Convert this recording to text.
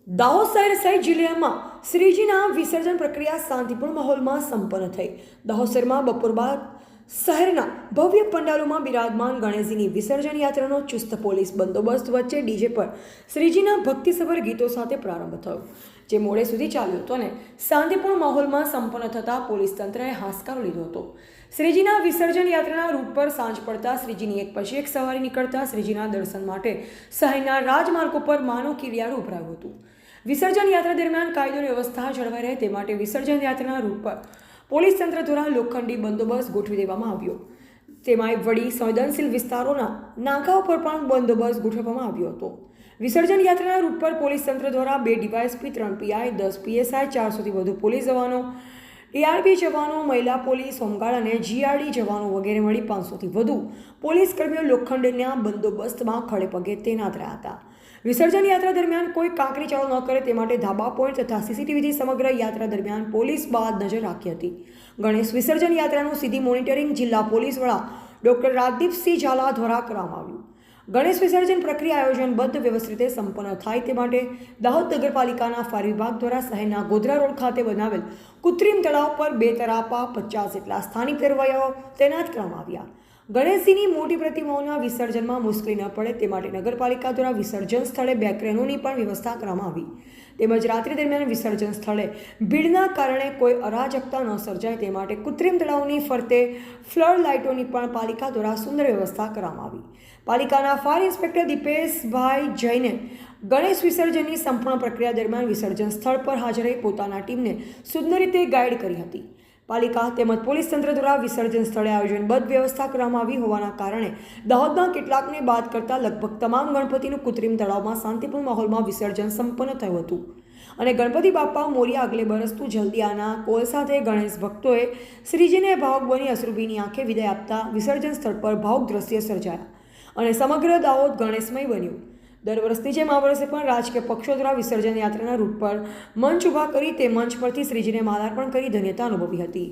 દાહોદ શહેર સહિત જિલ્લામાં શ્રીજીના વિસર્જન પ્રક્રિયા શાંતિપૂર્ણ માહોલમાં સંપન્ન થઈ. દાહોદ શહેરમાં બપોર બાદ શહેરના ભવ્ય પંડાલોમાં બિરાજમાન ગણેશજીની વિસર્જન યાત્રાનો ચુસ્ત પોલીસ બંદોબસ્ત વચ્ચે ડીજે પર શ્રીજીના ભક્તિસભર ગીતો સાથે પ્રારંભ થયો, જે મોડે સુધી ચાલ્યો હતો અને શાંતિપૂર્ણ માહોલમાં સંપન્ન થતાં પોલીસ તંત્રએ હાશકારો લીધો હતો. શ્રીજીના વિસર્જન યાત્રાના રૂટ પર સાંજ પડતા શ્રીજીની એક પછી એક સવારી નીકળતા શ્રીજીના દર્શન માટે શહેરના રાજમાર્ગો પર માનવ કિરિયાળું ઉભરાયું હતું. વિસર્જન યાત્રા દરમિયાન કાયદો અને વ્યવસ્થા જળવાઈ રહે તે માટે વિસર્જન યાત્રાના રૂટ પર પોલીસ તંત્ર દ્વારા લોખંડી બંદોબસ્ત ગોઠવી દેવામાં આવ્યો. તેમાં વડી સંવેદનશીલ વિસ્તારોના નાકાઓ પર પણ બંદોબસ્ત ગોઠવવામાં આવ્યો હતો. વિસર્જન યાત્રાના રૂટ પર પોલીસ તંત્ર દ્વારા 2 ડીવાયએસપી, 3 પીઆઈ, 10 પીએસઆઈ, 400થી વધુ પોલીસ જવાનો, એઆરબી જવાનો, મહિલા પોલીસ, હોમગાર્ડ અને જીઆરડી જવાનો વગેરે મળી 500થી વધુ પોલીસ કર્મીઓ લોખંડના બંદોબસ્તમાં ખડે પગે તૈનાત રહ્યા હતા. વિસર્જન યાત્રા દરમિયાન કોઈ કાંકરી ચાળો ન કરે તે માટે ધાબા પોઈન્ટ તથા સીસીટીવીથી સમગ્ર યાત્રા દરમિયાન પોલીસ બાદ નજર રાખી હતી. ગણેશ વિસર્જન યાત્રાનું સીધી મોનિટરિંગ જિલ્લા પોલીસ વડા ડોક્ટર રાજદીપસિંહ ઝાલા દ્વારા કરવામાં આવ્યું. ગણેશ વિસર્જન પ્રક્રિયા આયોજનબદ્ધ વ્યવસ્થિત રીતે સંપન્ન થાય તે માટે દાહોદ નગરપાલિકાના ફાયર વિભાગ દ્વારા શહેરના ગોધરા રોડ ખાતે બનાવેલ કૃત્રિમ તળાવ પર 2 તરાપા 50 જેટલા સ્થાનિક તરવૈયાઓ તૈનાત કરવામાં આવ્યા. ગણેશજીની મોટી પ્રતિમાઓના વિસર્જનમાં મુશ્કેલી ન પડે તે માટે નગરપાલિકા દ્વારા વિસર્જન સ્થળે 2 ક્રેનોની પણ વ્યવસ્થા કરવામાં આવી. તેમજ રાત્રિ દરમિયાન વિસર્જન સ્થળે ભીડના કારણે કોઈ અરાજકતા ન સર્જાય તે માટે કૃત્રિમ તળાવની ફરતે ફ્લડ લાઇટોની પણ પાલિકા દ્વારા સુંદર વ્યવસ્થા કરવામાં આવી. પાલિકાના ફાયર ઇન્સ્પેક્ટર દીપેશભાઈ જૈને ગણેશ વિસર્જનની સંપૂર્ણ પ્રક્રિયા દરમિયાન વિસર્જન સ્થળ પર હાજર રહી પોતાના ટીમને સુંદર રીતે ગાઈડ કરી હતી. પાલિકા તેમજ પોલીસ તંત્ર દ્વારા વિસર્જન સ્થળે આયોજનબદ્ધ વ્યવસ્થા કરવામાં આવી હોવાના કારણે દાહોદમાં કેટલાકને બાદ કરતાં લગભગ તમામ ગણપતિનું કૃત્રિમ તળાવમાં શાંતિપૂર્ણ માહોલમાં વિસર્જન સંપન્ન થયું હતું અને ગણપતિ બાપ્પા મોરિયા અગલે બરસતું જલ્દી આના કોલ સાથે ગણેશ ભક્તોએ શ્રીજીને ભાવુક બની અશ્રુભીની આંખે વિદાય આપતા વિસર્જન સ્થળ પર ભાવુક દ્રશ્ય સર્જાયા અને સમગ્ર દાહોદ ગણેશમય બન્યું. દર વર્ષની જેમ આ વર્ષે પણ રાજકીય પક્ષો દ્વારા વિસર્જન યાત્રાના રૂટ પર મંચ ઊભા કરી તે મંચ પરથી શ્રીજીને માલાર્પણ કરી ધન્યતા અનુભવી હતી.